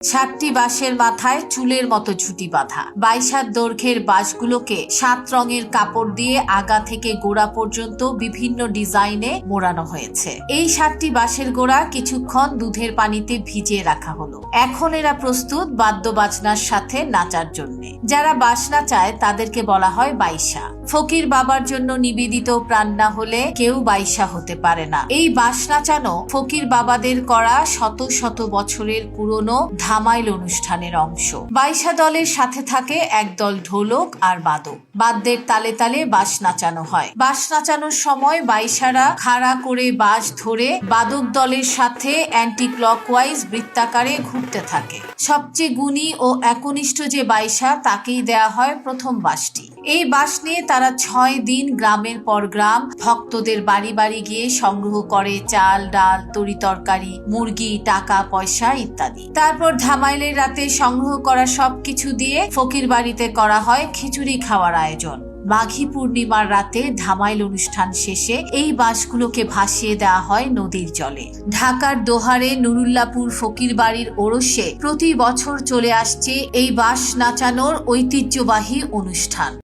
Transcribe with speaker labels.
Speaker 1: সাতটি বাঁশের মাথায় চুলের মতো ঝুঁটি বাঁধা 22 হাত দৈর্ঘ্যের বাঁশগুলোকে 7 রঙের কাপড় দিয়ে আগা থেকে গোড়া পর্যন্ত বিভিন্ন ডিজাইনে মোড়ানো হয়েছে। এই 7টি বাঁশের গোড়া কিছুক্ষণ দুধের পানিতে ভিজিয়ে রাখা হলো। এখন এরা প্রস্তুত বাদ্য বাজনার সাথে নাচার জন্য। যারা বাঁশ নাচায় তাদেরকে বলা হয় বাইশা। ফকির বাবার জন্য নিবেদিত প্রাণ না হলে কেউ বাইশা হতে পারে না। এই বাঁশ নাচানো ফকির বাবাদের করা শত শত বছরের পুরনো ধামাইল অনুষ্ঠানের অংশ। বাইশা দলের সাথে থাকে একদল ঢোলক আর বাদক। বাদ্যের তালে তালে বাঁশ নাচানো হয়। বাঁশ নাচানোর সময় বাইশারা খাড়া করে বাঁশ ধরে বাদক দলের সাথে অ্যান্টি ক্লকওয়াইজ বৃত্তাকারে ঘুরতে থাকে। সবচেয়ে গুণী ও একনিষ্ঠ যে বাইশা তাকেই দেয়া হয় প্রথম বাঁশটি। এই বাঁশ নিয়ে তারা 6 দিন গ্রামের পর গ্রাম ভক্তদের বাড়ি বাড়ি গিয়ে সংগ্রহ করে চাল, ডাল, তরি তরকারি, মুরগি, টাকা পয়সা ইত্যাদি। তারপর ধামাইলের রাতে সংগ্রহ করা সবকিছু দিয়ে ফকির বাড়িতে করা হয় খিচুড়ি খাওয়ার আয়োজন। মাঘী পূর্ণিমার রাতে ধামাইল অনুষ্ঠান শেষে এই বাঁশগুলোকে ভাসিয়ে দেওয়া হয় নদীর জলে। ঢাকার দোহারে নুরুল্লাপুর ফকির বাড়ির ওরসে প্রতি বছর চলে আসছে এই বাঁশ নাচানোর ঐতিহ্যবাহী অনুষ্ঠান।